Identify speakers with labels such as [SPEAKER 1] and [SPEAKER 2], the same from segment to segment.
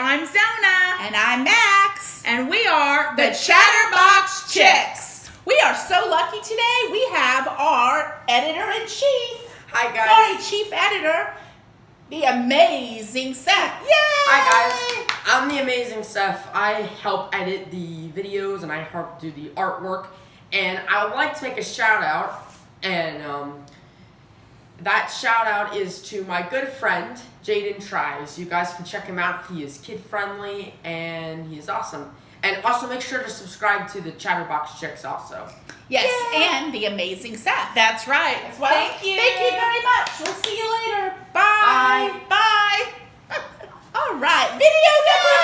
[SPEAKER 1] I'm Zona.
[SPEAKER 2] And I'm Max.
[SPEAKER 1] And we are
[SPEAKER 2] the Chatterbox Chicks. We are so lucky today. We have our editor-in-chief.
[SPEAKER 3] Hi, guys.
[SPEAKER 2] Sorry, chief editor. The amazing Seth. Yay!
[SPEAKER 3] Hi, guys. I'm the amazing Seth. I help edit the videos and I help do the artwork. And I would like to make a shout out. And that shout out is to my good friend, Jaden Tries. You guys can check him out. He is kid friendly and he is awesome. And also make sure to subscribe to the Chatterbox Chicks also.
[SPEAKER 2] Yes,
[SPEAKER 1] Yeah.
[SPEAKER 2] and the amazing Seth.
[SPEAKER 1] That's right.
[SPEAKER 2] Well,
[SPEAKER 1] Thank you.
[SPEAKER 2] Thank you very much. We'll see you later.
[SPEAKER 1] Bye.
[SPEAKER 2] Bye. All right, video number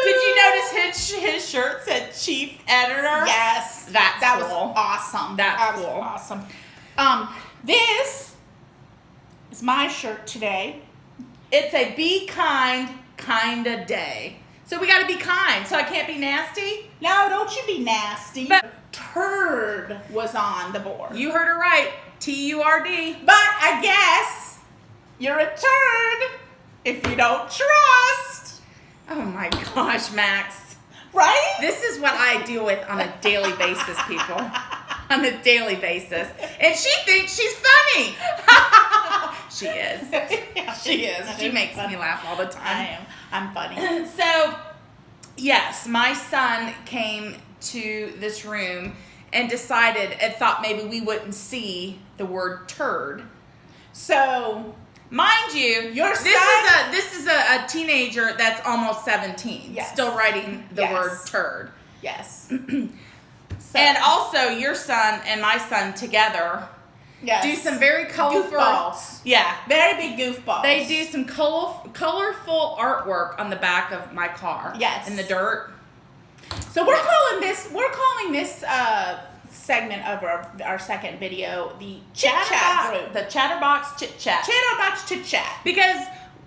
[SPEAKER 2] 2.
[SPEAKER 1] Did you notice his shirt said chief editor?
[SPEAKER 2] Yes,
[SPEAKER 1] That's
[SPEAKER 2] that
[SPEAKER 1] cool.
[SPEAKER 2] was awesome.
[SPEAKER 1] That's
[SPEAKER 2] that was
[SPEAKER 1] cool.
[SPEAKER 2] awesome. This is my shirt today.
[SPEAKER 1] It's a be kind kinda day. So we gotta be kind, so I can't be nasty?
[SPEAKER 2] No, don't you be nasty.
[SPEAKER 1] But-
[SPEAKER 2] Turd was on the board.
[SPEAKER 1] You heard it right. T-U-R-D.
[SPEAKER 2] But I guess you're a turd if you don't trust.
[SPEAKER 1] Oh my gosh, Max.
[SPEAKER 2] Right?
[SPEAKER 1] This is what I deal with on a daily basis, people. On a daily basis. And she thinks she's funny. She is.
[SPEAKER 2] Yeah,
[SPEAKER 1] She is. She makes me laugh all the time.
[SPEAKER 2] I am. I'm funny.
[SPEAKER 1] So, yes, my son came to this room and decided and thought maybe we wouldn't see the word turd.
[SPEAKER 2] So,
[SPEAKER 1] Mind you,
[SPEAKER 2] Your
[SPEAKER 1] this is a teenager that's almost 17,
[SPEAKER 2] Yes.
[SPEAKER 1] still writing the
[SPEAKER 2] Yes.
[SPEAKER 1] word turd.
[SPEAKER 2] yes. So,
[SPEAKER 1] And also, your son and my son together
[SPEAKER 2] yes.
[SPEAKER 1] do some very colorful.
[SPEAKER 2] goofballs.
[SPEAKER 1] Yeah,
[SPEAKER 2] Very big goofballs.
[SPEAKER 1] they do some colorful artwork on the back of my car.
[SPEAKER 2] Yes.
[SPEAKER 1] in the dirt.
[SPEAKER 2] So we're calling this segment of our second video the Chit Chat group.
[SPEAKER 1] The Chatterbox Chit Chat.
[SPEAKER 2] Chatterbox Chit Chat.
[SPEAKER 1] Because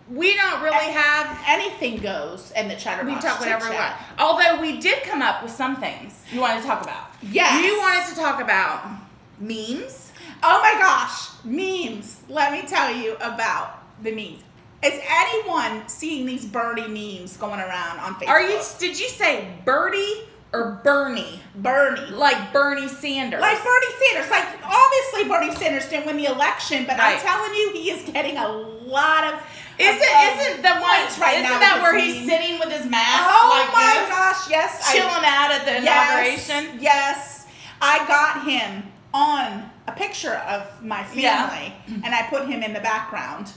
[SPEAKER 1] we don't really have.
[SPEAKER 2] Anything goes in the Chatterbox.
[SPEAKER 1] We talk whatever we
[SPEAKER 2] Chit
[SPEAKER 1] want.
[SPEAKER 2] Chat.
[SPEAKER 1] Although we did come up with some things you wanted to talk about.
[SPEAKER 2] Yes.
[SPEAKER 1] You wanted to talk about memes.
[SPEAKER 2] Oh my gosh, memes. Let me tell you about the memes. Is anyone seeing these birdie memes going around on Facebook?
[SPEAKER 1] Did you say Birdie or Bernie?
[SPEAKER 2] Bernie?
[SPEAKER 1] Like Bernie Sanders.
[SPEAKER 2] Like Bernie Sanders. Like, obviously Bernie Sanders didn't win the election, but I'm
[SPEAKER 1] Right.
[SPEAKER 2] telling you, he is getting a lot of
[SPEAKER 1] Isn't the one
[SPEAKER 2] points right
[SPEAKER 1] isn't
[SPEAKER 2] now
[SPEAKER 1] that
[SPEAKER 2] with
[SPEAKER 1] where
[SPEAKER 2] his
[SPEAKER 1] he's
[SPEAKER 2] meme.
[SPEAKER 1] sitting with his mask
[SPEAKER 2] Oh
[SPEAKER 1] like
[SPEAKER 2] my
[SPEAKER 1] this,
[SPEAKER 2] gosh, yes.
[SPEAKER 1] chilling out at the inauguration?
[SPEAKER 2] Yes. I got him on a picture of my family,
[SPEAKER 1] Yeah.
[SPEAKER 2] and I put him in the background.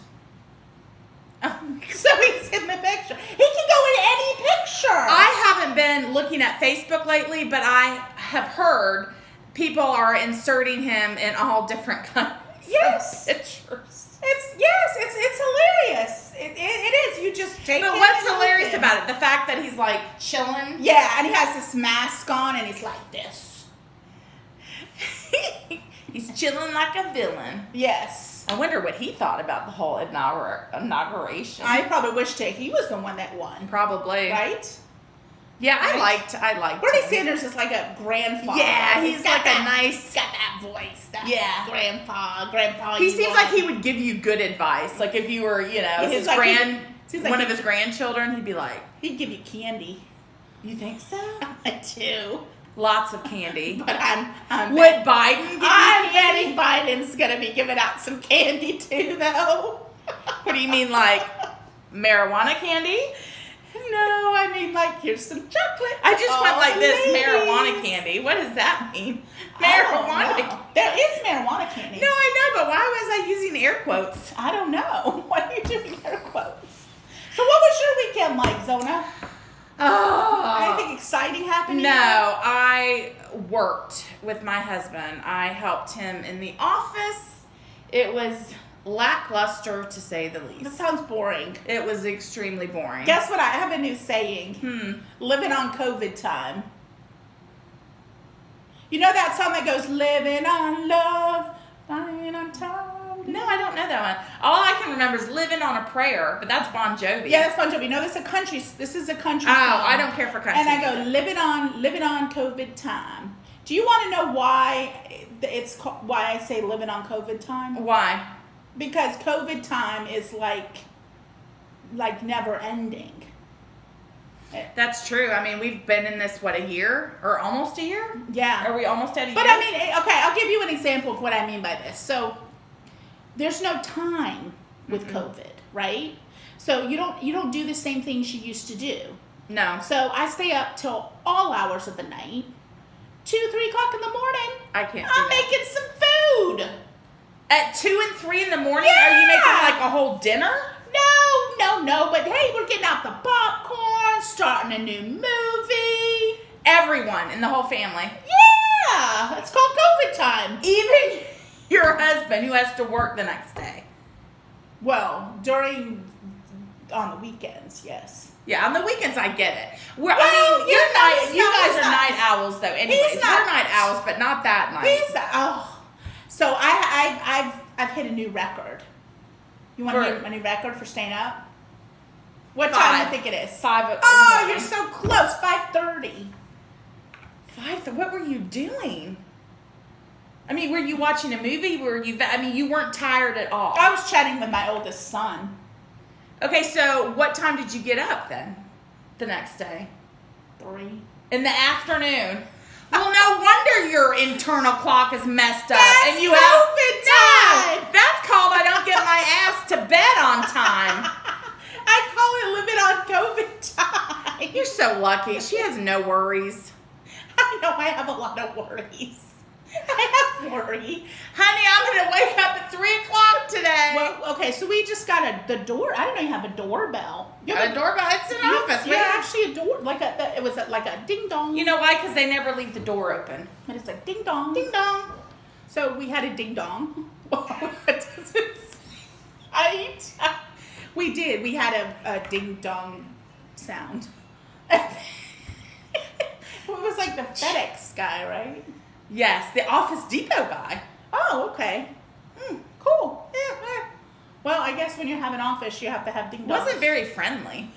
[SPEAKER 1] Oh.
[SPEAKER 2] So he's in the picture. He can go in any picture.
[SPEAKER 1] I haven't been looking at Facebook lately, but I have heard people are inserting him in all different kinds
[SPEAKER 2] Yes.
[SPEAKER 1] of pictures.
[SPEAKER 2] It's hilarious. It is. You just take
[SPEAKER 1] But
[SPEAKER 2] him
[SPEAKER 1] what's
[SPEAKER 2] and look
[SPEAKER 1] hilarious
[SPEAKER 2] at him.
[SPEAKER 1] about it? The fact that he's like chilling.
[SPEAKER 2] Yeah, and he has this mask on, and he's like this.
[SPEAKER 1] He's chilling like a villain.
[SPEAKER 2] Yes.
[SPEAKER 1] I wonder what he thought about the whole inauguration.
[SPEAKER 2] I probably wish he was the one that won.
[SPEAKER 1] Probably.
[SPEAKER 2] Right?
[SPEAKER 1] Yeah, I
[SPEAKER 2] Right.
[SPEAKER 1] liked
[SPEAKER 2] Bernie
[SPEAKER 1] him.
[SPEAKER 2] Sanders is like a grandfather.
[SPEAKER 1] Yeah, he's
[SPEAKER 2] got
[SPEAKER 1] like
[SPEAKER 2] that,
[SPEAKER 1] a nice.
[SPEAKER 2] He's got that voice. That
[SPEAKER 1] Yeah.
[SPEAKER 2] grandpa.
[SPEAKER 1] He
[SPEAKER 2] you
[SPEAKER 1] seems
[SPEAKER 2] want.
[SPEAKER 1] like he would give you good advice. Like if you were,
[SPEAKER 2] He
[SPEAKER 1] his
[SPEAKER 2] seems like
[SPEAKER 1] one
[SPEAKER 2] he-
[SPEAKER 1] of his grandchildren, he'd be like,
[SPEAKER 2] He'd give you candy.
[SPEAKER 1] "You think so?
[SPEAKER 2] I do.
[SPEAKER 1] Lots of candy."
[SPEAKER 2] But I'm
[SPEAKER 1] Would Biden give you
[SPEAKER 2] I'm
[SPEAKER 1] candy?
[SPEAKER 2] betting Biden's gonna be giving out some candy too, though.
[SPEAKER 1] What do you mean, like marijuana candy?
[SPEAKER 2] No, I mean like here's some chocolate.
[SPEAKER 1] I just went like this,
[SPEAKER 2] ladies.
[SPEAKER 1] marijuana candy. What does that mean?
[SPEAKER 2] I don't
[SPEAKER 1] Marijuana.
[SPEAKER 2] know. There is marijuana candy.
[SPEAKER 1] No, I know, but why was I using air quotes?
[SPEAKER 2] I don't know. What are you doing air quotes? So what was your weekend like, Zona?
[SPEAKER 1] Oh.
[SPEAKER 2] Anything exciting happening?
[SPEAKER 1] No, I worked with my husband. I helped him in the office. It was lackluster, to say the
[SPEAKER 2] That
[SPEAKER 1] least.
[SPEAKER 2] sounds boring.
[SPEAKER 1] It was extremely boring.
[SPEAKER 2] Guess what? I have a new saying. Living on COVID time. You know that song that goes, living on love, dying on time?
[SPEAKER 1] No, I don't know that one. All I can remember is Living on a Prayer, but that's Bon Jovi.
[SPEAKER 2] Yeah, that's Bon Jovi. No, this is a country
[SPEAKER 1] Oh,
[SPEAKER 2] song.
[SPEAKER 1] I don't care for country.
[SPEAKER 2] And I go, living on COVID time. Do you want to know why why I say living on COVID time?
[SPEAKER 1] Why?
[SPEAKER 2] Because COVID time is like never ending.
[SPEAKER 1] That's true. I mean, we've been in this, what, a year? Or almost a year?
[SPEAKER 2] Yeah.
[SPEAKER 1] Are we almost at a year?
[SPEAKER 2] But I mean, okay, I'll give you an example of what I mean by this. So there's no time with COVID, right? So you don't do the same things you used to do.
[SPEAKER 1] No.
[SPEAKER 2] So I stay up till all hours of the night. 2, 3 o'clock in the morning.
[SPEAKER 1] I can't do
[SPEAKER 2] I'm
[SPEAKER 1] that.
[SPEAKER 2] making some food.
[SPEAKER 1] At 2 and 3 in the morning? Are you making like a whole dinner?
[SPEAKER 2] No. But hey, we're getting out the popcorn, starting a new movie.
[SPEAKER 1] Everyone in the whole family.
[SPEAKER 2] Yeah, it's called COVID time.
[SPEAKER 1] Even your husband who has to work the next day.
[SPEAKER 2] Well, on the weekends, yes.
[SPEAKER 1] Yeah, on the weekends I get it. You guys are night owls though. Anyways,
[SPEAKER 2] He's not.
[SPEAKER 1] we're night owls, but not that night.
[SPEAKER 2] So I've hit a new record. You want a new record for staying up? What time do you think it is?
[SPEAKER 1] 5.
[SPEAKER 2] Oh, you're so close. 5:30.
[SPEAKER 1] 5. What were you doing? I mean, were you watching a movie? You weren't tired at all.
[SPEAKER 2] I was chatting with my oldest son.
[SPEAKER 1] Okay, so what time did you get up then? The next day?
[SPEAKER 2] 3.
[SPEAKER 1] In the afternoon. Well, no wonder your internal clock is messed up.
[SPEAKER 2] That's
[SPEAKER 1] and you
[SPEAKER 2] COVID time.
[SPEAKER 1] No, that's called I don't get my ass to bed on time.
[SPEAKER 2] I call it living on COVID time.
[SPEAKER 1] You're so lucky. She has no worries.
[SPEAKER 2] I know I have a lot of worries. I have worry.
[SPEAKER 1] Honey, I'm going to wake up at 3 o'clock today.
[SPEAKER 2] Well, okay, so we just got the door. I didn't know you have a doorbell.
[SPEAKER 1] You have a doorbell? It's an office.
[SPEAKER 2] Yeah, actually a door. It was like a ding dong.
[SPEAKER 1] You know why? Because they never leave the door open.
[SPEAKER 2] And it's like ding dong.
[SPEAKER 1] Ding dong.
[SPEAKER 2] So we had a ding dong. We did. We had a ding dong sound. It was like the FedEx guy, right?
[SPEAKER 1] Yes, the Office Depot guy.
[SPEAKER 2] Oh, okay. Cool. Yeah. Well, I guess when you have an office, you have to have ding dongs.
[SPEAKER 1] Wasn't very friendly.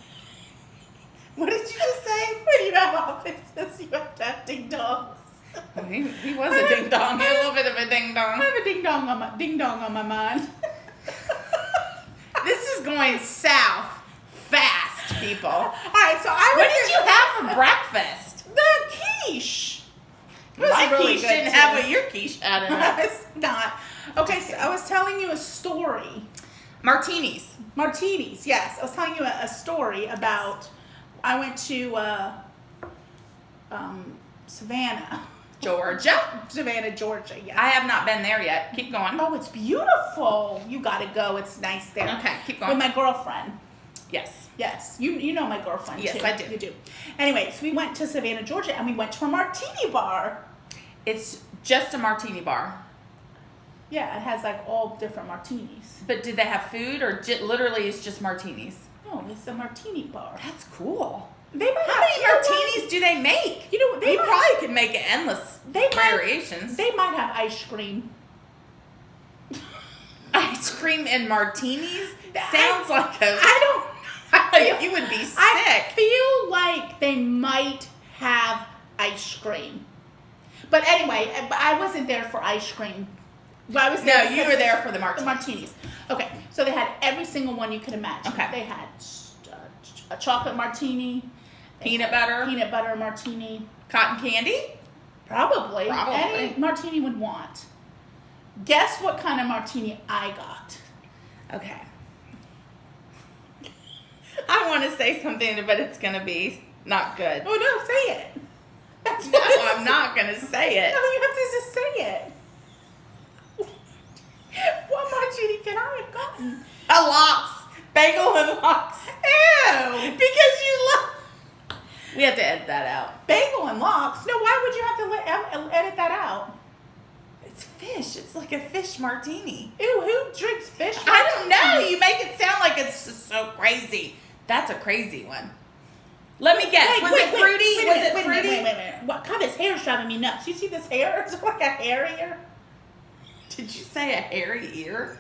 [SPEAKER 2] What did you just say? When you have offices, you have to have ding dongs.
[SPEAKER 1] He was a ding dong. A little bit of a ding dong.
[SPEAKER 2] I have a ding dong on my mind.
[SPEAKER 1] This is going south fast, people.
[SPEAKER 2] All right, so
[SPEAKER 1] What did you have for breakfast?
[SPEAKER 2] The quiche.
[SPEAKER 1] My
[SPEAKER 2] really
[SPEAKER 1] quiche
[SPEAKER 2] good,
[SPEAKER 1] didn't
[SPEAKER 2] too.
[SPEAKER 1] have what your quiche had in it.
[SPEAKER 2] It's not. Okay, so I was telling you a story.
[SPEAKER 1] Martinis.
[SPEAKER 2] Martinis, yes. I was telling you a story about, I went to Savannah,
[SPEAKER 1] Georgia.
[SPEAKER 2] Georgia, yes.
[SPEAKER 1] I have not been there yet. Keep going.
[SPEAKER 2] Oh, it's beautiful. You gotta go. It's nice there.
[SPEAKER 1] Okay, keep going.
[SPEAKER 2] With my girlfriend.
[SPEAKER 1] Yes.
[SPEAKER 2] Yes. You know my girlfriend,
[SPEAKER 1] Yes,
[SPEAKER 2] too.
[SPEAKER 1] I do.
[SPEAKER 2] You do. Anyway, so we went to Savannah, Georgia, and we went to a martini bar.
[SPEAKER 1] It's just a martini bar.
[SPEAKER 2] Yeah, it has like all different martinis.
[SPEAKER 1] But did they have food or literally it's just martinis?
[SPEAKER 2] No, it's a martini bar.
[SPEAKER 1] That's cool.
[SPEAKER 2] They might
[SPEAKER 1] How many martinis do they make?
[SPEAKER 2] You know,
[SPEAKER 1] They probably could make endless variations.
[SPEAKER 2] They might have ice cream.
[SPEAKER 1] Ice cream and martinis? Sounds like a... you would be sick.
[SPEAKER 2] I feel like they might have ice cream. But anyway, I wasn't there for ice cream. Well, I was there
[SPEAKER 1] you were there for the martinis.
[SPEAKER 2] The martinis. Okay, so they had every single one you could imagine.
[SPEAKER 1] Okay.
[SPEAKER 2] They had a chocolate martini.
[SPEAKER 1] Peanut butter
[SPEAKER 2] martini.
[SPEAKER 1] Cotton candy?
[SPEAKER 2] Probably.
[SPEAKER 1] Probably.
[SPEAKER 2] Any martini would want. Guess what kind of martini I got?
[SPEAKER 1] Okay. I want to say something, but it's going to be not good.
[SPEAKER 2] Oh, no, say it.
[SPEAKER 1] No, I'm not going to say it.
[SPEAKER 2] No, you have to just say it. What martini can I have gotten?
[SPEAKER 1] A lox. Bagel and lox.
[SPEAKER 2] Ew.
[SPEAKER 1] Because you love... We have to edit that out.
[SPEAKER 2] Bagel and lox? No, why would you have to edit that out?
[SPEAKER 1] It's fish. It's like a fish martini.
[SPEAKER 2] Ew, who drinks fish?
[SPEAKER 1] I don't know. You make it sound like it's just so crazy. That's a crazy one. Let me guess. Was it fruity? Was it fruity?
[SPEAKER 2] Wait a minute. What? God, this hair is driving me nuts. You see this hair? It's like a hair here.
[SPEAKER 1] Did you say a hairy ear?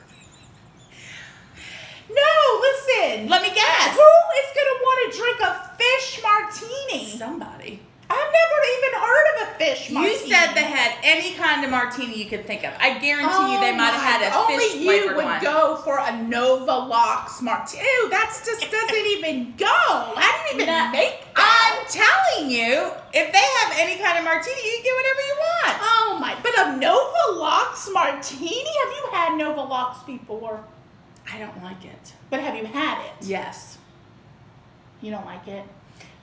[SPEAKER 2] No, listen.
[SPEAKER 1] Let me guess.
[SPEAKER 2] Who is going to want to drink a fish martini?
[SPEAKER 1] Somebody.
[SPEAKER 2] I've never even heard of a fish martini.
[SPEAKER 1] You said they had any kind of martini you could think of. I guarantee you they might have had a
[SPEAKER 2] only
[SPEAKER 1] fish
[SPEAKER 2] you
[SPEAKER 1] flavored
[SPEAKER 2] would
[SPEAKER 1] one.
[SPEAKER 2] go for a Nova Lux martini. Ew, that's just doesn't even go. I didn't even make that.
[SPEAKER 1] I'm telling you, if they have any kind of martini, you can get whatever you want.
[SPEAKER 2] Oh my! But a Nova Lux martini? Have you had Nova Lux before?
[SPEAKER 1] I don't like it.
[SPEAKER 2] But have you had it?
[SPEAKER 1] Yes.
[SPEAKER 2] You don't like it?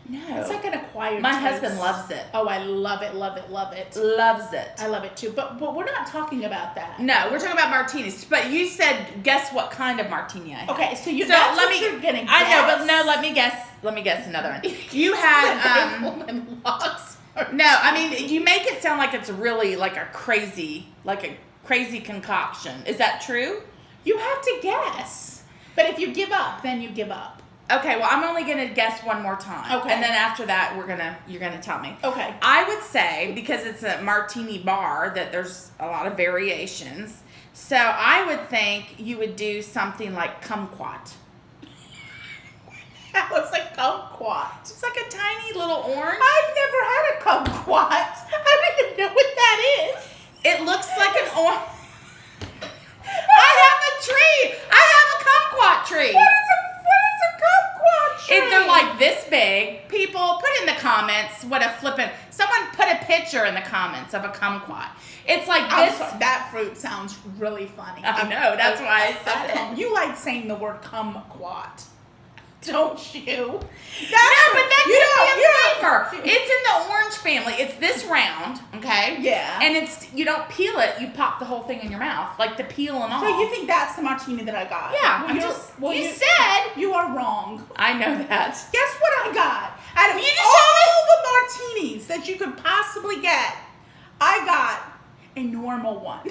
[SPEAKER 1] No.
[SPEAKER 2] It's like an acquired
[SPEAKER 1] My
[SPEAKER 2] taste.
[SPEAKER 1] husband loves it.
[SPEAKER 2] Oh, I love it, love it, love it.
[SPEAKER 1] Loves it.
[SPEAKER 2] I love it too. But we're not talking about that.
[SPEAKER 1] No, we're talking about martinis. But you said, guess what kind of martini I had.
[SPEAKER 2] Okay, so
[SPEAKER 1] So
[SPEAKER 2] that's
[SPEAKER 1] let
[SPEAKER 2] what
[SPEAKER 1] me.
[SPEAKER 2] you're gonna guess.
[SPEAKER 1] I know, but no. Let me guess. Let me guess another one. You had.
[SPEAKER 2] Woman Lux martini.
[SPEAKER 1] No, I mean you make it sound like it's really like a crazy concoction. Is that true?
[SPEAKER 2] You have to guess. But if you give up, then you give up.
[SPEAKER 1] Okay, well I'm only gonna guess one more time.
[SPEAKER 2] Okay.
[SPEAKER 1] And then after that you're gonna tell me.
[SPEAKER 2] Okay.
[SPEAKER 1] I would say, because it's a martini bar, that there's a lot of variations. So I would think you would do something like kumquat.
[SPEAKER 2] That looks like kumquat.
[SPEAKER 1] It's like a tiny little orange.
[SPEAKER 2] I've never had a kumquat. I don't even know what that is.
[SPEAKER 1] It looks like an orange. I have a tree. I have a kumquat tree.
[SPEAKER 2] What is a kumquat tree?
[SPEAKER 1] If they're like this big, people put in the comments what a flippin'. Someone put a picture in the comments of a kumquat. It's like this.
[SPEAKER 2] That fruit sounds really funny.
[SPEAKER 1] I know, that's why I said it.
[SPEAKER 2] You like saying the word kumquat, don't you?
[SPEAKER 1] No, but that could be a flavor. It's in the orange family. It's this round, okay?
[SPEAKER 2] Yeah.
[SPEAKER 1] And you don't peel it. You pop the whole thing in your mouth, like the peel and all.
[SPEAKER 2] So you think that's the martini that I got?
[SPEAKER 1] Yeah.
[SPEAKER 2] Well,
[SPEAKER 1] you said.
[SPEAKER 2] you are wrong.
[SPEAKER 1] I know that.
[SPEAKER 2] Guess what I got? Out of
[SPEAKER 1] You just
[SPEAKER 2] all the martinis that you could possibly get, I got a normal one.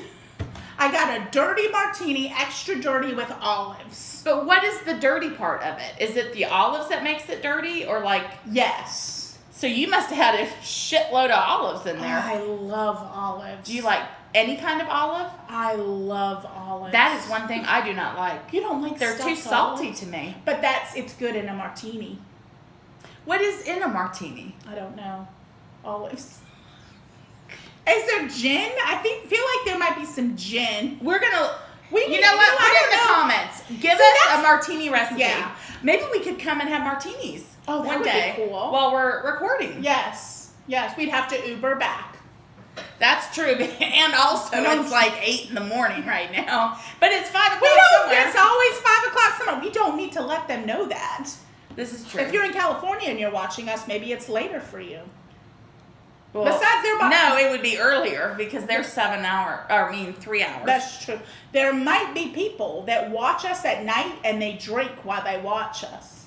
[SPEAKER 2] I got a dirty martini, extra dirty with olives.
[SPEAKER 1] But what is the dirty part of it? Is it the olives that makes it dirty, or like?
[SPEAKER 2] Yes.
[SPEAKER 1] So you must have had a shitload of olives in there.
[SPEAKER 2] I love olives.
[SPEAKER 1] Do you like any kind of olive?
[SPEAKER 2] I love olives.
[SPEAKER 1] That is one thing I do not like.
[SPEAKER 2] You don't like
[SPEAKER 1] They're too
[SPEAKER 2] stuffed
[SPEAKER 1] salty
[SPEAKER 2] olives?
[SPEAKER 1] to me.
[SPEAKER 2] But it's good in a martini.
[SPEAKER 1] What is in a martini?
[SPEAKER 2] I don't know. Olives. Is there gin? Feel like there might be some gin.
[SPEAKER 1] We're gonna.
[SPEAKER 2] You
[SPEAKER 1] know what? Put it in the comments. Give us a martini recipe.
[SPEAKER 2] Yeah.
[SPEAKER 1] Maybe we could come and have martinis.
[SPEAKER 2] Oh, that
[SPEAKER 1] one
[SPEAKER 2] would be
[SPEAKER 1] day
[SPEAKER 2] cool.
[SPEAKER 1] while we're recording.
[SPEAKER 2] Yes. We'd have to Uber back.
[SPEAKER 1] That's true. And also, it's like 8 in the morning right now. But it's 5 o'clock somewhere.
[SPEAKER 2] It's always 5 o'clock somewhere. We don't need to let them know that.
[SPEAKER 1] This is true.
[SPEAKER 2] If you're in California and you're watching us, maybe it's later for you.
[SPEAKER 1] Well,
[SPEAKER 2] Besides,
[SPEAKER 1] no, it would be earlier because they're 3 hours.
[SPEAKER 2] That's true. There might be people that watch us at night and they drink while they watch us.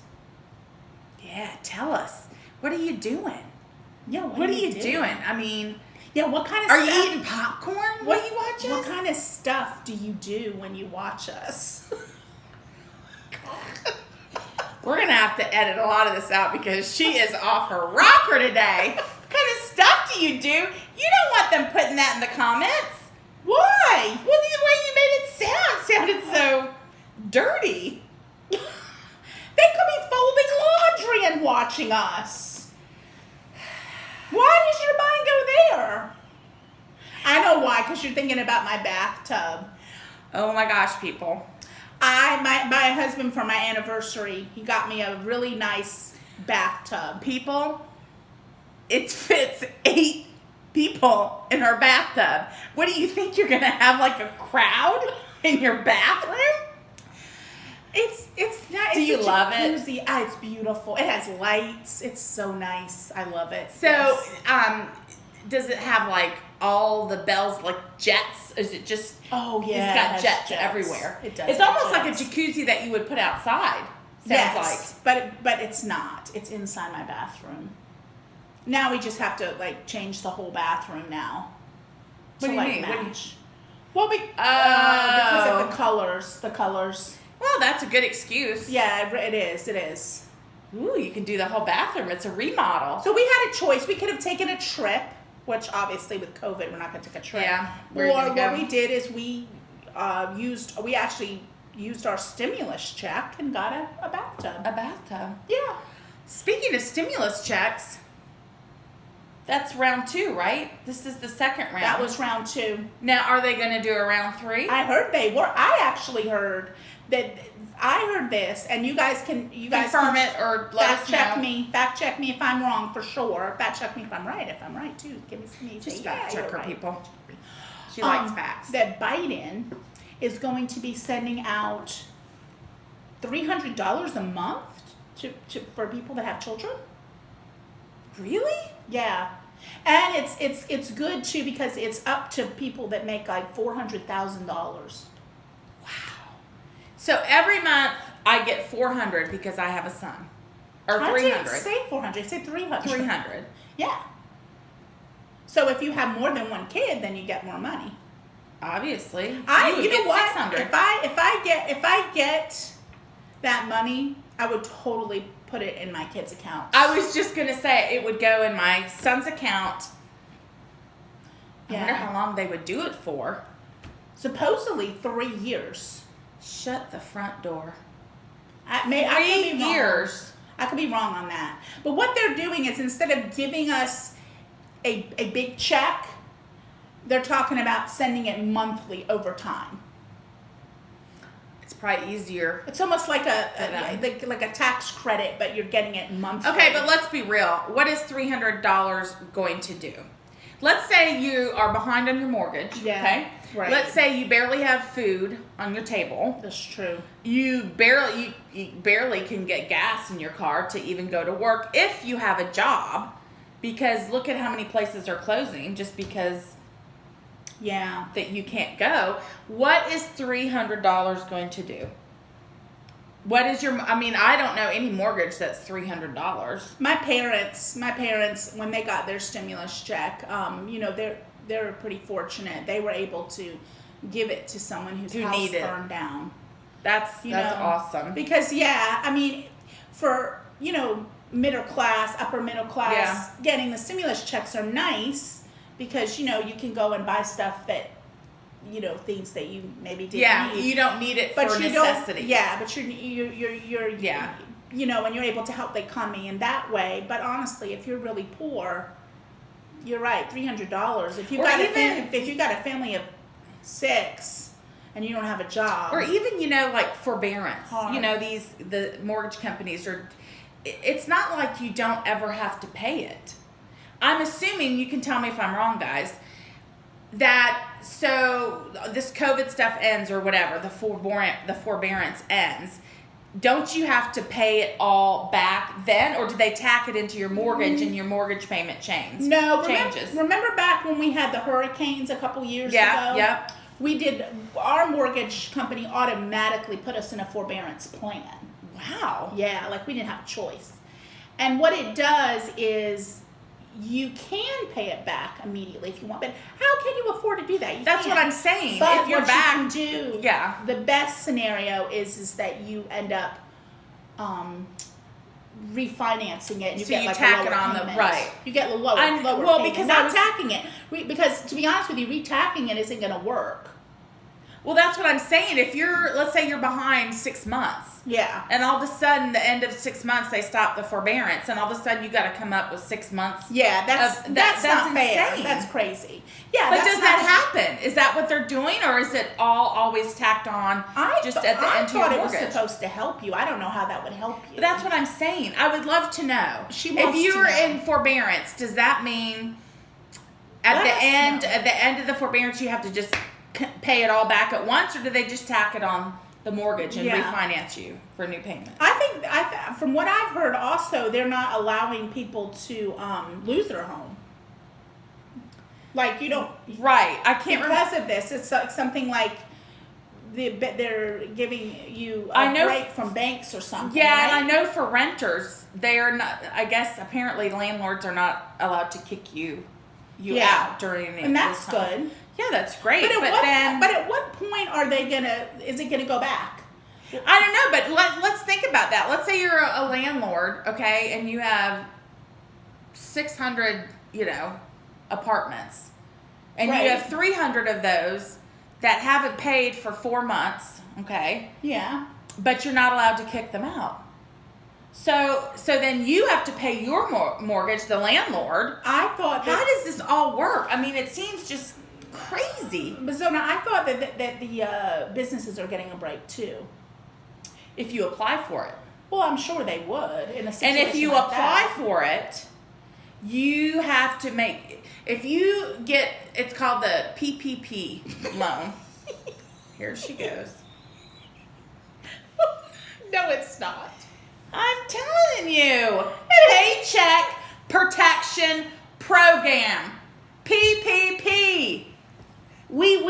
[SPEAKER 1] Yeah, tell us. What are you doing?
[SPEAKER 2] Yeah,
[SPEAKER 1] What are you doing? I mean,
[SPEAKER 2] yeah, what kind of
[SPEAKER 1] are
[SPEAKER 2] stuff?
[SPEAKER 1] you eating popcorn while you watch us?
[SPEAKER 2] What kind of stuff do you do when you watch us?
[SPEAKER 1] We're going to have to edit a lot of this out because she is off her rocker today. What kind of stuff do you do? You don't want them putting that in the comments.
[SPEAKER 2] Why?
[SPEAKER 1] Well, the way you made it sounded so dirty.
[SPEAKER 2] They could be folding laundry and watching us. Why does your mind go there? I know why, because you're thinking about my bathtub.
[SPEAKER 1] Oh my gosh, people.
[SPEAKER 2] My husband, for my anniversary, he got me a really nice bathtub.
[SPEAKER 1] People, it fits 8 people in our bathtub. What do you think, you're gonna have like a crowd in your bathroom?
[SPEAKER 2] It's nice.
[SPEAKER 1] Do you love it?
[SPEAKER 2] It's beautiful. It has lights. It's so nice. I love it.
[SPEAKER 1] So,
[SPEAKER 2] yes.
[SPEAKER 1] Does it have like all the bells, like jets? Is it just?
[SPEAKER 2] Oh yeah,
[SPEAKER 1] It's got
[SPEAKER 2] it
[SPEAKER 1] jets
[SPEAKER 2] has
[SPEAKER 1] everywhere.
[SPEAKER 2] It does.
[SPEAKER 1] It's
[SPEAKER 2] have
[SPEAKER 1] almost like a
[SPEAKER 2] jets.
[SPEAKER 1] jacuzzi that you would put outside. Sounds
[SPEAKER 2] Yes, but it's not. It's inside my bathroom. Now we just have to like change the whole bathroom now.
[SPEAKER 1] What do you mean?
[SPEAKER 2] Match. Well, because of the colors. The colors.
[SPEAKER 1] Well, that's a good excuse.
[SPEAKER 2] Yeah, it is. It is.
[SPEAKER 1] Ooh, you can do the whole bathroom. It's a remodel.
[SPEAKER 2] So we had a choice. We could have taken a trip, which obviously with COVID, we're not going to take a trip.
[SPEAKER 1] Yeah.
[SPEAKER 2] Or what we did is we actually used our stimulus check and got a bathtub.
[SPEAKER 1] A bathtub.
[SPEAKER 2] Yeah.
[SPEAKER 1] Speaking of stimulus checks, That's round 2, right? This is the second round.
[SPEAKER 2] That was round 2.
[SPEAKER 1] Now, are they going to do a round 3?
[SPEAKER 2] I heard they were. I actually heard that. I heard this, and you guys
[SPEAKER 1] confirm it or let us know.
[SPEAKER 2] Fact check me if I'm wrong for sure. Fact check me if I'm right. If I'm right too, give me some.
[SPEAKER 1] Just fact check her,
[SPEAKER 2] right.
[SPEAKER 1] people. She likes facts.
[SPEAKER 2] That Biden is going to be sending out $300 a month for people that have children.
[SPEAKER 1] Really?
[SPEAKER 2] Yeah, and it's good too because it's up to people that make like $400,000.
[SPEAKER 1] Wow. So every month I get $400 because I have a son, or $300.
[SPEAKER 2] I didn't say 400. I said 300.
[SPEAKER 1] 300.
[SPEAKER 2] Yeah. So if you have more than one kid, then you get more money.
[SPEAKER 1] Obviously.
[SPEAKER 2] You know what?
[SPEAKER 1] 600.
[SPEAKER 2] If I get that money, I would totally put it in my kid's account.
[SPEAKER 1] I was just gonna say it would go in my son's account. I wonder how long they would do it for.
[SPEAKER 2] Supposedly 3 years.
[SPEAKER 1] Shut the front door.
[SPEAKER 2] I could be
[SPEAKER 1] 3
[SPEAKER 2] wrong.
[SPEAKER 1] years.
[SPEAKER 2] I could be wrong on that. But what they're doing is instead of giving us a big check, they're talking about sending it monthly over time.
[SPEAKER 1] It's probably easier.
[SPEAKER 2] It's almost like a tax credit, but you're getting it monthly.
[SPEAKER 1] Okay, but let's be real. What is $300 going to do? Let's say you are behind on your mortgage.
[SPEAKER 2] Yeah,
[SPEAKER 1] okay.
[SPEAKER 2] right.
[SPEAKER 1] Let's say you barely have food on your table.
[SPEAKER 2] That's true.
[SPEAKER 1] You barely can get gas in your car to even go to work if you have a job, because look at how many places are closing just because that you can't go. What is $300 going to do? What is I don't know any mortgage that's $300.
[SPEAKER 2] My parents, when they got their stimulus check, they're pretty fortunate. They were able to give it to someone whose house burned down.
[SPEAKER 1] That's awesome.
[SPEAKER 2] Because for middle class, upper middle class, getting the stimulus checks are nice because you can go and buy stuff that things that you maybe didn't need.
[SPEAKER 1] You don't need it for necessity.
[SPEAKER 2] But and you're able to help the economy in that way. But honestly, if you're really poor, you're right, $300. If you got a family of 6 and you don't have a job,
[SPEAKER 1] or even like forbearance,
[SPEAKER 2] hard.
[SPEAKER 1] The mortgage companies are. It's not like you don't ever have to pay it. I'm assuming, you can tell me if I'm wrong, guys, that so this COVID stuff ends or whatever, the forbearance ends. Don't you have to pay it all back then, or do they tack it into your mortgage and your mortgage payment changes?
[SPEAKER 2] Remember back when we had the hurricanes a couple years ago?
[SPEAKER 1] Yeah.
[SPEAKER 2] Our mortgage company automatically put us in a forbearance plan.
[SPEAKER 1] Wow.
[SPEAKER 2] Yeah, like we didn't have a choice. And what it does is you can pay it back immediately if you want, but how can you afford to do that?
[SPEAKER 1] That's what I'm saying.
[SPEAKER 2] But
[SPEAKER 1] if you're
[SPEAKER 2] what
[SPEAKER 1] back,
[SPEAKER 2] you can do, the best scenario is that you end up refinancing it, and you get like
[SPEAKER 1] tack
[SPEAKER 2] a lower
[SPEAKER 1] it on
[SPEAKER 2] payment.
[SPEAKER 1] Right.
[SPEAKER 2] You get lower
[SPEAKER 1] payment.
[SPEAKER 2] Because not tacking it. Because to be honest with you, retacking it isn't going to work.
[SPEAKER 1] Well, that's what I'm saying. If let's say you're behind 6 months.
[SPEAKER 2] Yeah.
[SPEAKER 1] And all of a sudden, the end of 6 months, they stop the forbearance, and all of a sudden, you got to come up with 6 months.
[SPEAKER 2] Yeah, that's not fair.
[SPEAKER 1] Insane.
[SPEAKER 2] That's crazy. Yeah,
[SPEAKER 1] but does that happen? Is that what they're doing, or is it all always tacked on at the end of your mortgage?
[SPEAKER 2] I thought it was supposed to help you. I don't know how that would help you.
[SPEAKER 1] But that's what I'm saying. I would love to know.
[SPEAKER 2] If
[SPEAKER 1] you're in forbearance, does that mean at the end of the forbearance, you have to just pay it all back at once, or do they just tack it on the mortgage and refinance you for a new payment?
[SPEAKER 2] I think from what I've heard also, they're not allowing people to lose their home. Like, you don't...
[SPEAKER 1] Right. I can't remember.
[SPEAKER 2] Because of this, it's like something like they're giving you a break from banks or something.
[SPEAKER 1] Yeah,
[SPEAKER 2] right?
[SPEAKER 1] and I know for renters, they are not... I guess apparently landlords are not allowed to kick you out during the...
[SPEAKER 2] And that's good.
[SPEAKER 1] Yeah, that's great.
[SPEAKER 2] But at what point is it gonna go back?
[SPEAKER 1] I don't know, but let's think about that. Let's say you're a landlord, okay, and you have 600, apartments. And you have 300 of those that haven't paid for 4 months, okay?
[SPEAKER 2] Yeah.
[SPEAKER 1] But you're not allowed to kick them out. So then you have to pay your mortgage, the landlord.
[SPEAKER 2] I thought that.
[SPEAKER 1] How does this all work? I mean, it seems just crazy.
[SPEAKER 2] But so now I thought that the businesses are getting a break too.
[SPEAKER 1] If you apply for it.
[SPEAKER 2] Well, I'm sure they would in a situation
[SPEAKER 1] And if you
[SPEAKER 2] like
[SPEAKER 1] apply
[SPEAKER 2] that.
[SPEAKER 1] for it, you have to make, if you get, it's called the PPP loan. Here she goes.
[SPEAKER 2] No, it's not.
[SPEAKER 1] I'm telling you. Paycheck Protection Program. PPP. We.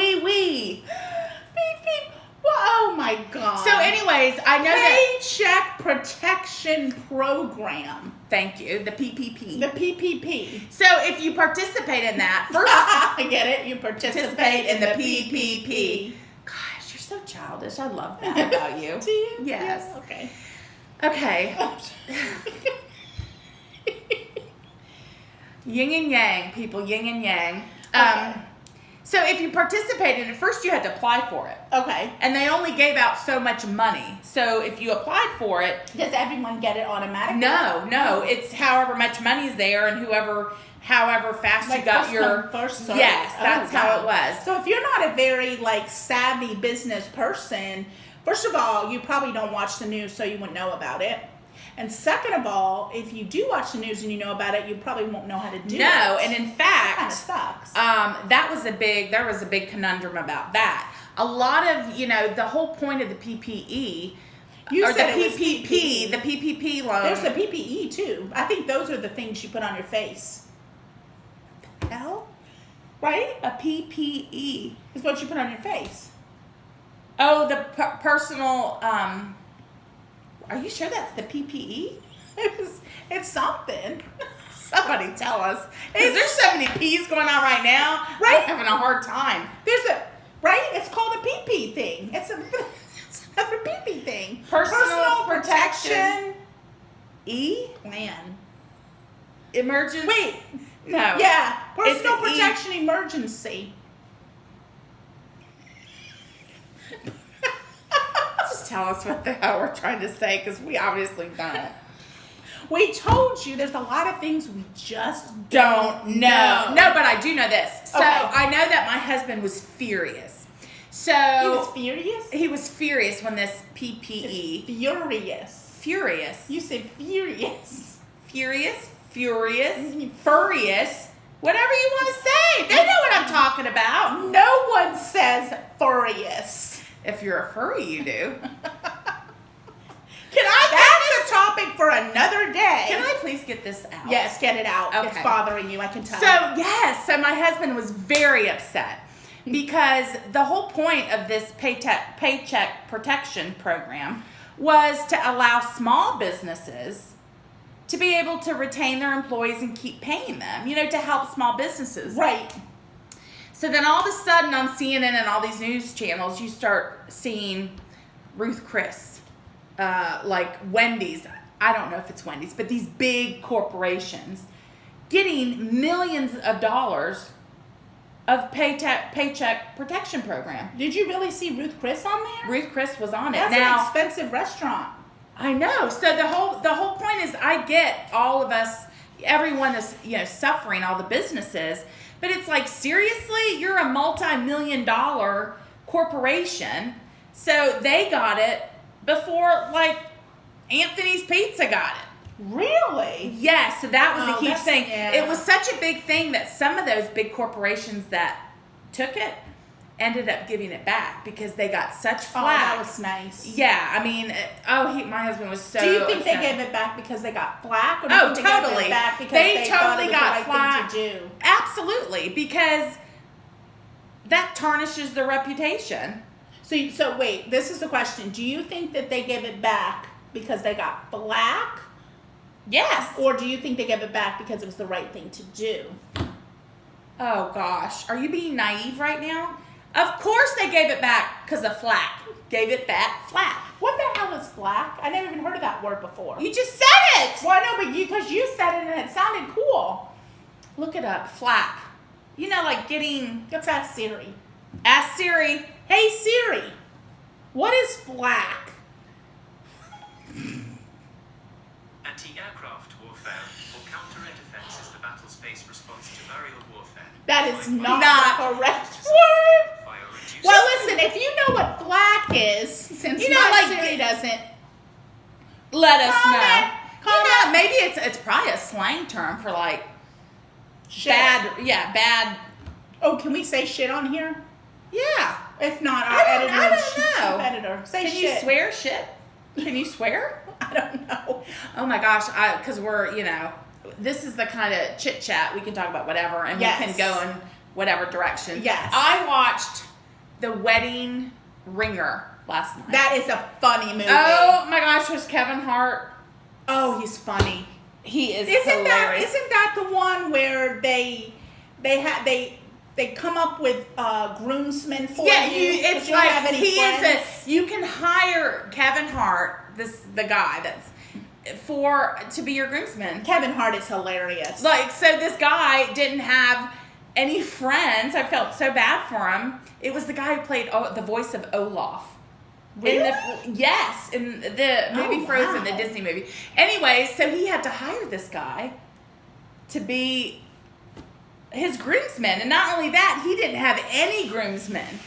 [SPEAKER 2] Well, oh my God.
[SPEAKER 1] So anyways, I know that.
[SPEAKER 2] Paycheck Protection Program.
[SPEAKER 1] Thank you. The PPP.
[SPEAKER 2] The PPP.
[SPEAKER 1] So if you participate in that, first
[SPEAKER 2] I get it. You participate in the PPP.
[SPEAKER 1] Gosh, you're so childish. I love that about you.
[SPEAKER 2] Do you?
[SPEAKER 1] Yes.
[SPEAKER 2] Yeah, okay.
[SPEAKER 1] Okay. Yin and yang, people. Yin and yang.
[SPEAKER 2] Okay.
[SPEAKER 1] So if you participated, at first you had to apply for it.
[SPEAKER 2] Okay.
[SPEAKER 1] And they only gave out so much money. So if you applied for it,
[SPEAKER 2] Does everyone get it automatically?
[SPEAKER 1] no, it's however much money's there and however fast
[SPEAKER 2] Like
[SPEAKER 1] you got
[SPEAKER 2] first
[SPEAKER 1] your
[SPEAKER 2] come, first served.
[SPEAKER 1] yes, that's
[SPEAKER 2] Oh,
[SPEAKER 1] how
[SPEAKER 2] wow.
[SPEAKER 1] it was.
[SPEAKER 2] So if you're not a very savvy business person, first of all, you probably don't watch the news, so you wouldn't know about it. And second of all, if you do watch the news and you know about it, you probably won't know how to do it.
[SPEAKER 1] No, and in
[SPEAKER 2] That kind of
[SPEAKER 1] fact,
[SPEAKER 2] sucks.
[SPEAKER 1] there was a big conundrum about that. A lot of, the whole point of the PPE,
[SPEAKER 2] You
[SPEAKER 1] or
[SPEAKER 2] said
[SPEAKER 1] the
[SPEAKER 2] it was
[SPEAKER 1] PPP, the PPP loan.
[SPEAKER 2] There's a PPE too. I think those are the things you put on your face.
[SPEAKER 1] hell?
[SPEAKER 2] Right?
[SPEAKER 1] A PPE.
[SPEAKER 2] Is what you put on your face.
[SPEAKER 1] Oh, the personal, are you sure that's the PPE?
[SPEAKER 2] It's something.
[SPEAKER 1] Somebody tell us. Because there's so many P's going on right now.
[SPEAKER 2] Right?
[SPEAKER 1] I'm having a hard time.
[SPEAKER 2] It's called a PP thing. It's another PP thing.
[SPEAKER 1] Personal protection. E?
[SPEAKER 2] Plan.
[SPEAKER 1] Emergency.
[SPEAKER 2] Wait.
[SPEAKER 1] No.
[SPEAKER 2] Yeah.
[SPEAKER 1] It's
[SPEAKER 2] Personal
[SPEAKER 1] an E.
[SPEAKER 2] protection emergency.
[SPEAKER 1] Just tell us what the hell we're trying to say, because we obviously don't.
[SPEAKER 2] We told you there's a lot of things we just
[SPEAKER 1] Don't know.
[SPEAKER 2] know.
[SPEAKER 1] No, but I do know this. So
[SPEAKER 2] Okay.
[SPEAKER 1] I know that my husband was furious. So
[SPEAKER 2] He was furious?
[SPEAKER 1] he was furious when this PPE.
[SPEAKER 2] Furious.
[SPEAKER 1] Furious.
[SPEAKER 2] You said furious.
[SPEAKER 1] Furious. Furious. Whatever you want to say. They know what I'm talking about.
[SPEAKER 2] No one says furious.
[SPEAKER 1] If you're a furry, you do.
[SPEAKER 2] That's a topic for another day.
[SPEAKER 1] Can I please get this out?
[SPEAKER 2] Yes, get it out.
[SPEAKER 1] Okay.
[SPEAKER 2] It's bothering you, I can tell.
[SPEAKER 1] So my husband was very upset because the whole point of this paycheck protection program was to allow small businesses to be able to retain their employees and keep paying them, to help small businesses.
[SPEAKER 2] Right.
[SPEAKER 1] So then all of a sudden on CNN and all these news channels, you start seeing Ruth Chris, like Wendy's. I don't know if it's Wendy's, but these big corporations getting millions of dollars of paycheck protection program.
[SPEAKER 2] Did you really see Ruth Chris on there?
[SPEAKER 1] Ruth Chris was on it.
[SPEAKER 2] That's
[SPEAKER 1] Now,
[SPEAKER 2] an expensive restaurant.
[SPEAKER 1] I know. So the whole point is, I get all of us, everyone is suffering, all the businesses, but it's like, seriously, you're a multi-million-dollar corporation, so they got it before Anthony's Pizza got it.
[SPEAKER 2] Really?
[SPEAKER 1] Yes, so that was a huge
[SPEAKER 2] that's-
[SPEAKER 1] thing.
[SPEAKER 2] yeah.
[SPEAKER 1] It was such a big thing that some of those big corporations that took it ended up giving it back because they got such
[SPEAKER 2] Oh,
[SPEAKER 1] flack.
[SPEAKER 2] that was nice.
[SPEAKER 1] Yeah, I mean, my husband was so.
[SPEAKER 2] Do you think
[SPEAKER 1] upset.
[SPEAKER 2] they gave it back because they got flack? Or do you
[SPEAKER 1] Oh,
[SPEAKER 2] think they gave
[SPEAKER 1] totally.
[SPEAKER 2] it back because
[SPEAKER 1] They
[SPEAKER 2] they thought
[SPEAKER 1] totally
[SPEAKER 2] it was
[SPEAKER 1] got
[SPEAKER 2] the right
[SPEAKER 1] flack.
[SPEAKER 2] thing to do?
[SPEAKER 1] Absolutely, because that tarnishes their reputation.
[SPEAKER 2] So wait, this is the question. Do you think that they gave it back because they got flack?
[SPEAKER 1] Yes.
[SPEAKER 2] Or do you think they gave it back because it was the right thing to do?
[SPEAKER 1] Oh gosh, are you being naive right now? Of course they gave it back because of flack. Gave it back flack.
[SPEAKER 2] What the hell is flack? I never even heard of that word before.
[SPEAKER 1] You just said it.
[SPEAKER 2] Well, I know, but because you said it and it sounded cool.
[SPEAKER 1] Look it up. Flack. Like getting.
[SPEAKER 2] Let's ask Siri.
[SPEAKER 1] Ask Siri.
[SPEAKER 2] Hey Siri, what is flack?
[SPEAKER 4] Anti-aircraft warfare or counter-air defense is the battle space response to aerial warfare.
[SPEAKER 2] That is not
[SPEAKER 1] Not-
[SPEAKER 2] the correct word.
[SPEAKER 4] Fire reduced.
[SPEAKER 2] Well, listen, if you know what flak is, since
[SPEAKER 1] You know,
[SPEAKER 2] my
[SPEAKER 1] like-
[SPEAKER 2] Siri doesn't,
[SPEAKER 1] Let us
[SPEAKER 2] Comment.
[SPEAKER 1] know.
[SPEAKER 2] Comment.
[SPEAKER 1] You know, maybe it's probably a slang term for like
[SPEAKER 2] shit.
[SPEAKER 1] bad.
[SPEAKER 2] Oh, can we say shit on here?
[SPEAKER 1] Yeah.
[SPEAKER 2] If not, our
[SPEAKER 1] I don't know.
[SPEAKER 2] editor. Say
[SPEAKER 1] Can
[SPEAKER 2] shit.
[SPEAKER 1] you swear shit? Can you swear?
[SPEAKER 2] I don't know.
[SPEAKER 1] Oh my gosh, because we're, this is the kind of chit chat. We can talk about whatever and
[SPEAKER 2] Yes.
[SPEAKER 1] we can go in whatever direction.
[SPEAKER 2] Yes.
[SPEAKER 1] I watched The Wedding Ringer last night.
[SPEAKER 2] That is a funny movie.
[SPEAKER 1] Oh my gosh, was Kevin Hart.
[SPEAKER 2] Oh, he's funny.
[SPEAKER 1] He is
[SPEAKER 2] Isn't
[SPEAKER 1] hilarious.
[SPEAKER 2] that the one where they come up with groomsmen for
[SPEAKER 1] Yeah,
[SPEAKER 2] you?
[SPEAKER 1] it's
[SPEAKER 2] you don't
[SPEAKER 1] like
[SPEAKER 2] have any
[SPEAKER 1] he
[SPEAKER 2] friends?
[SPEAKER 1] is you can hire Kevin Hart, the guy that's to be your groomsman.
[SPEAKER 2] Kevin Hart is hilarious.
[SPEAKER 1] Like, so this guy didn't have any friends. I felt so bad for him. It was the guy who played the voice of Olaf.
[SPEAKER 2] Really?
[SPEAKER 1] Yes, in the movie
[SPEAKER 2] Oh,
[SPEAKER 1] Frozen,
[SPEAKER 2] wow.
[SPEAKER 1] the Disney movie. Anyway, so he had to hire this guy to be his groomsman. And not only that, he didn't have any groomsmen.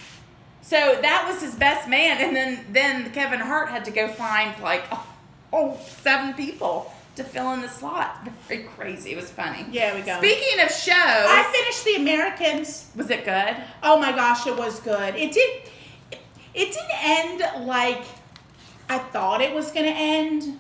[SPEAKER 1] So that was his best man. And then Kevin Hart had to go find 7 people to fill in the slot. Very crazy. It was funny.
[SPEAKER 2] Yeah, we go.
[SPEAKER 1] Speaking of shows,
[SPEAKER 2] I finished The Americans.
[SPEAKER 1] was it good?
[SPEAKER 2] Oh my gosh, it was good. It didn't end like I thought it was gonna end,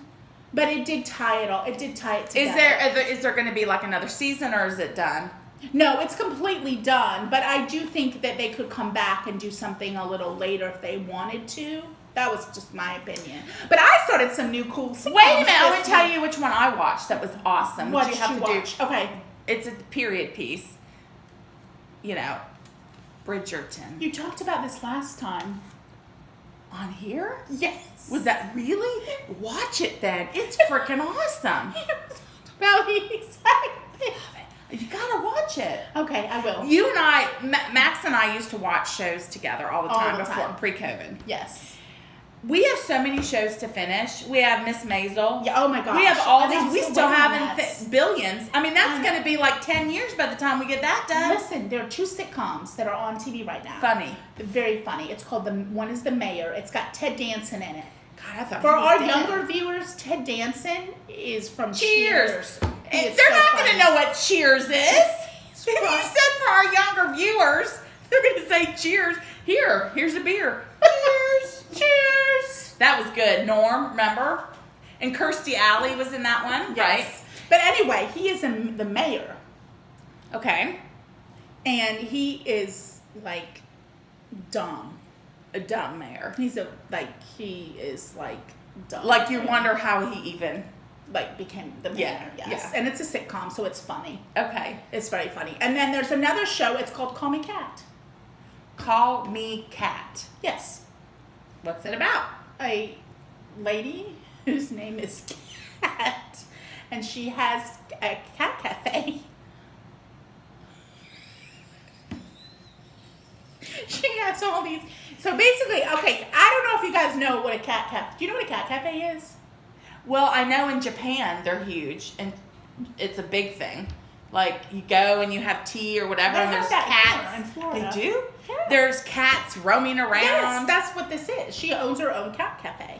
[SPEAKER 2] but it did tie it all. It did tie it together.
[SPEAKER 1] Is there going to be like another season, or is it done?
[SPEAKER 2] No, it's completely done, but I do think that they could come back and do something a little later if they wanted to. That was just my opinion. But I started some new cool sitcoms.
[SPEAKER 1] Wait a minute, I want to tell you which one I watched that was awesome.
[SPEAKER 2] What
[SPEAKER 1] you have
[SPEAKER 2] you
[SPEAKER 1] to
[SPEAKER 2] watch? Okay.
[SPEAKER 1] It's a period piece. Bridgerton.
[SPEAKER 2] You talked about this last time.
[SPEAKER 1] On here?
[SPEAKER 2] Yes.
[SPEAKER 1] Was that really? Watch it then. It's freaking awesome.
[SPEAKER 2] About exactly.
[SPEAKER 1] You gotta watch it.
[SPEAKER 2] Okay, I will.
[SPEAKER 1] You and I, Max and I used to watch shows together all the
[SPEAKER 2] All
[SPEAKER 1] time
[SPEAKER 2] the
[SPEAKER 1] before
[SPEAKER 2] time.
[SPEAKER 1] pre-COVID.
[SPEAKER 2] Yes.
[SPEAKER 1] We have so many shows to finish. We have Miss Maisel.
[SPEAKER 2] Yeah. Oh my gosh.
[SPEAKER 1] We have all
[SPEAKER 2] And
[SPEAKER 1] these.
[SPEAKER 2] I'm
[SPEAKER 1] We
[SPEAKER 2] still
[SPEAKER 1] still
[SPEAKER 2] waiting on
[SPEAKER 1] haven't
[SPEAKER 2] that.
[SPEAKER 1] billions. I mean, that's
[SPEAKER 2] I
[SPEAKER 1] going to be like 10 years by the time we get that done.
[SPEAKER 2] Listen, there are 2 sitcoms that are on TV right now.
[SPEAKER 1] Funny.
[SPEAKER 2] Very funny. It's called one is The Mayor. It's got Ted Danson in it.
[SPEAKER 1] God, I thought
[SPEAKER 2] For
[SPEAKER 1] he was
[SPEAKER 2] our
[SPEAKER 1] dead.
[SPEAKER 2] younger viewers, Ted Danson is from
[SPEAKER 1] Cheers.
[SPEAKER 2] He is
[SPEAKER 1] They're
[SPEAKER 2] so
[SPEAKER 1] not going
[SPEAKER 2] funny.
[SPEAKER 1] to know what Cheers is. If you
[SPEAKER 2] right.
[SPEAKER 1] said for our younger viewers, they're going to say Cheers. Here's a beer. Cheers. Cheers. That was good. Norm, remember? And Kirstie Alley was in that one,
[SPEAKER 2] Yes. But anyway, he is the mayor.
[SPEAKER 1] right? Okay.
[SPEAKER 2] And he is like dumb.
[SPEAKER 1] A dumb mayor.
[SPEAKER 2] He is dumb.
[SPEAKER 1] Like you wonder how he even.
[SPEAKER 2] Became the mayor.
[SPEAKER 1] Yeah,
[SPEAKER 2] Yes.
[SPEAKER 1] yeah.
[SPEAKER 2] And it's a sitcom, so it's funny.
[SPEAKER 1] Okay.
[SPEAKER 2] It's very funny. And then there's another show. It's called Call Me Kat.
[SPEAKER 1] Call Me Kat.
[SPEAKER 2] Yes.
[SPEAKER 1] What's it about?
[SPEAKER 2] A lady whose name is Kat, and she has a cat cafe. She has all these. So basically, okay, I don't know if you guys know what a cat cafe. Do you know what a cat cafe is?
[SPEAKER 1] Well, I know in Japan they're huge and it's a big thing. Like you go and you have tea or whatever,
[SPEAKER 2] They
[SPEAKER 1] and
[SPEAKER 2] have
[SPEAKER 1] there's
[SPEAKER 2] that
[SPEAKER 1] cats.
[SPEAKER 2] here in Florida.
[SPEAKER 1] They do?
[SPEAKER 2] Yeah.
[SPEAKER 1] There's cats roaming around.
[SPEAKER 2] Yes, that's what this is. She owns her own cat cafe.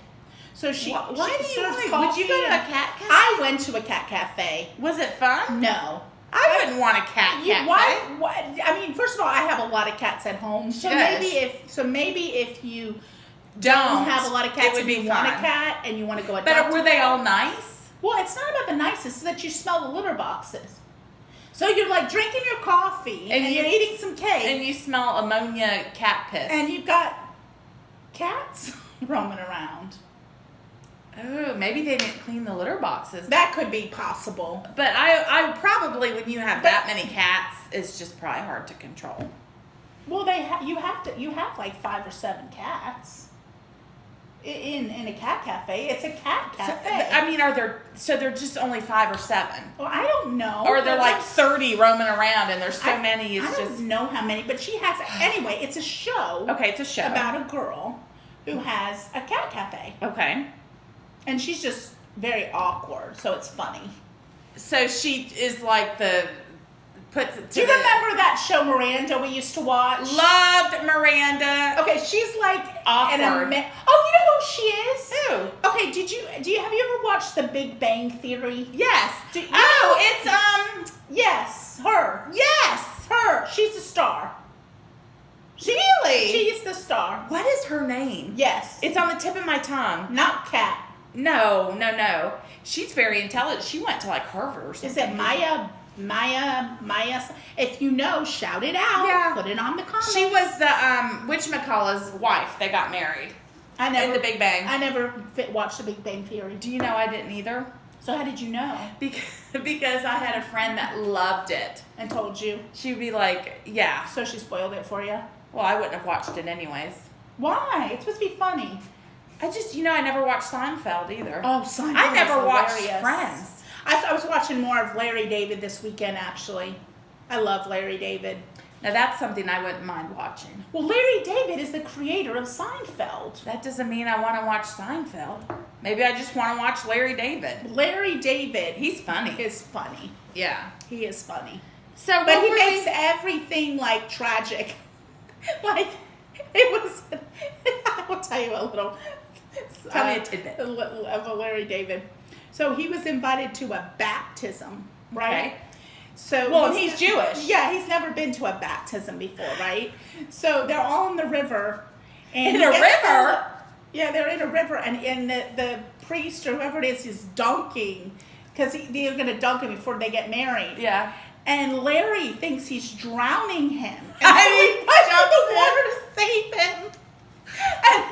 [SPEAKER 2] So she.
[SPEAKER 1] Why
[SPEAKER 2] she
[SPEAKER 1] do you
[SPEAKER 2] serves
[SPEAKER 1] like? Would you go to a
[SPEAKER 2] coffee and-
[SPEAKER 1] cat cafe?
[SPEAKER 2] I went to a cat cafe.
[SPEAKER 1] Was it fun?
[SPEAKER 2] No.
[SPEAKER 1] I wouldn't want a cat cafe.
[SPEAKER 2] Why? I mean, first of all, I have a lot of cats at home, so
[SPEAKER 1] Yes.
[SPEAKER 2] maybe if you
[SPEAKER 1] Don't
[SPEAKER 2] have a lot of
[SPEAKER 1] it
[SPEAKER 2] cats
[SPEAKER 1] would
[SPEAKER 2] and
[SPEAKER 1] be
[SPEAKER 2] you want a
[SPEAKER 1] fun.
[SPEAKER 2] cat and you want to go adopt.
[SPEAKER 1] But were they all nice?
[SPEAKER 2] Well, it's not about the nicest. It's that you smell the litter boxes. So you're like drinking your coffee and you're eating some cake
[SPEAKER 1] And you smell ammonia cat piss.
[SPEAKER 2] and you've got cats roaming around.
[SPEAKER 1] Oh, maybe they didn't clean the litter boxes.
[SPEAKER 2] That could be possible.
[SPEAKER 1] But I probably, when you have that many cats, it's just probably hard to control.
[SPEAKER 2] Well, you have like 5 or 7 cats in a cat cafe. It's a cat cafe.
[SPEAKER 1] I mean, they're just only 5 or 7?
[SPEAKER 2] Well, I don't know.
[SPEAKER 1] Or they're
[SPEAKER 2] But
[SPEAKER 1] like 30 roaming around and there's so
[SPEAKER 2] I-
[SPEAKER 1] many, it's
[SPEAKER 2] I don't
[SPEAKER 1] just...
[SPEAKER 2] know how many, but she has anyway. It's a show
[SPEAKER 1] Okay, it's a show.
[SPEAKER 2] about a girl who has a cat cafe,
[SPEAKER 1] Okay.
[SPEAKER 2] and she's just very awkward, so it's funny.
[SPEAKER 1] So she is like puts it to
[SPEAKER 2] Do you remember that show Miranda we used to watch?
[SPEAKER 1] Loved Miranda.
[SPEAKER 2] Okay, she's like
[SPEAKER 1] Awkward.
[SPEAKER 2] oh, you know who she is?
[SPEAKER 1] Who?
[SPEAKER 2] Okay, have you ever watched The Big Bang Theory?
[SPEAKER 1] Yes.
[SPEAKER 2] It's yes, her.
[SPEAKER 1] Yes.
[SPEAKER 2] Her. She's a star.
[SPEAKER 1] Really?
[SPEAKER 2] She's the star.
[SPEAKER 1] What is her name?
[SPEAKER 2] Yes.
[SPEAKER 1] It's on the tip of my tongue.
[SPEAKER 2] Not Kat.
[SPEAKER 1] No. She's very intelligent. She went to like Harvard or something.
[SPEAKER 2] Is it Maya? If you know, shout it out.
[SPEAKER 1] Yeah.
[SPEAKER 2] Put it on the comments.
[SPEAKER 1] She was the whatchamacallit's wife. They got married. In the Big Bang.
[SPEAKER 2] I never watched The Big Bang Theory.
[SPEAKER 1] Do you know I didn't either?
[SPEAKER 2] So how did you know?
[SPEAKER 1] Because I had a friend that loved it.
[SPEAKER 2] And told you.
[SPEAKER 1] She'd be like, yeah.
[SPEAKER 2] So she spoiled it for you.
[SPEAKER 1] Well, I wouldn't have watched it anyways.
[SPEAKER 2] Why? It's supposed to be funny.
[SPEAKER 1] I never watched Seinfeld either.
[SPEAKER 2] Oh, Seinfeld.
[SPEAKER 1] I never watched
[SPEAKER 2] hilarious.
[SPEAKER 1] Friends.
[SPEAKER 2] I was watching more of Larry David this weekend, actually. I love Larry David.
[SPEAKER 1] Now, that's something I wouldn't mind watching.
[SPEAKER 2] Well, Larry David is the creator of Seinfeld.
[SPEAKER 1] That doesn't mean I want to watch Seinfeld. Maybe I just want to watch Larry David.
[SPEAKER 2] Larry David.
[SPEAKER 1] He's funny.
[SPEAKER 2] Is funny.
[SPEAKER 1] Yeah.
[SPEAKER 2] He is funny.
[SPEAKER 1] So,
[SPEAKER 2] But he makes everything, like, tragic. Like, it was... I will tell you a little...
[SPEAKER 1] Tell me a tidbit.
[SPEAKER 2] Of a Larry David. So he was invited to a baptism, right?
[SPEAKER 1] Okay.
[SPEAKER 2] So
[SPEAKER 1] Well, he's Jewish.
[SPEAKER 2] Yeah, he's never been to a baptism before, right? So they're all in the river. And
[SPEAKER 1] In a river?
[SPEAKER 2] Yeah, they're in a river, and the priest or whoever it is dunking, because they're going to dunk him before they get married.
[SPEAKER 1] Yeah.
[SPEAKER 2] And Larry thinks he's drowning him. And
[SPEAKER 1] I mean,
[SPEAKER 2] he jumps in the water to save him. And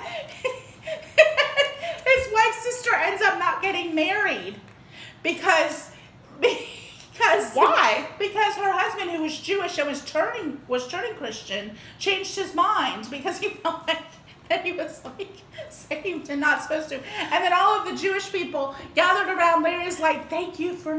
[SPEAKER 2] his wife's sister ends up not getting married because
[SPEAKER 1] Why?
[SPEAKER 2] Because her husband, who was Jewish and was turning Christian, changed his mind because he felt like that he was like saved and not supposed to. And then all of the Jewish people gathered around Larry's like, thank you for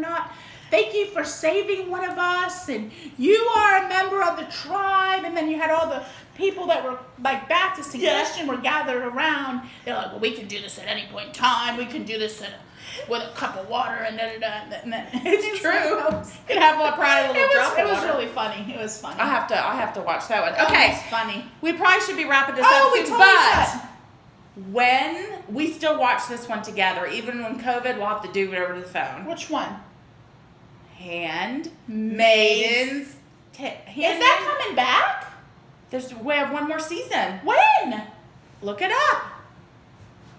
[SPEAKER 2] saving one of us, and you are a member of the tribe. And then you had all the people that were like Baptist and Christian were gathered around. They're like, well, we can do this at any point in time. We can do this with a cup of water and da-da-da. And then
[SPEAKER 1] It's true. You can have a probably a little drop
[SPEAKER 2] it
[SPEAKER 1] of
[SPEAKER 2] was
[SPEAKER 1] water.
[SPEAKER 2] really funny. It was funny.
[SPEAKER 1] I have to watch that one.
[SPEAKER 2] Oh,
[SPEAKER 1] Okay.
[SPEAKER 2] it's funny.
[SPEAKER 1] We probably should be wrapping this
[SPEAKER 2] Oh,
[SPEAKER 1] up
[SPEAKER 2] we
[SPEAKER 1] soon,
[SPEAKER 2] totally
[SPEAKER 1] but
[SPEAKER 2] should.
[SPEAKER 1] when we still watch this one together, even when COVID, we'll have to do it over the phone.
[SPEAKER 2] Which one?
[SPEAKER 1] Handmaidens.
[SPEAKER 2] Is that coming back?
[SPEAKER 1] We have one more season.
[SPEAKER 2] When?
[SPEAKER 1] Look it up.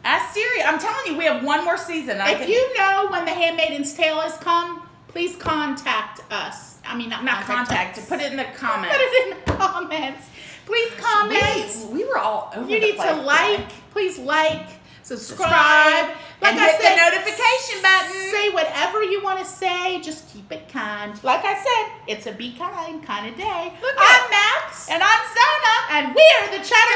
[SPEAKER 1] Ask Siri. I'm telling you, we have one more season.
[SPEAKER 2] If you know when The Handmaid's Tale has come, please contact us. I mean, not
[SPEAKER 1] contact,
[SPEAKER 2] us.
[SPEAKER 1] put it in the comments.
[SPEAKER 2] Put it in the comments. Please comment.
[SPEAKER 1] We were all over
[SPEAKER 2] You
[SPEAKER 1] the
[SPEAKER 2] need
[SPEAKER 1] place
[SPEAKER 2] to
[SPEAKER 1] today.
[SPEAKER 2] please like, subscribe.
[SPEAKER 1] and hit the notification button.
[SPEAKER 2] Say whatever you want to say. Just keep it kind. Like I said, it's a be kind kind of day.
[SPEAKER 1] Look
[SPEAKER 2] I'm Max.
[SPEAKER 1] And I'm Zona.
[SPEAKER 2] And we're the Chatterbox.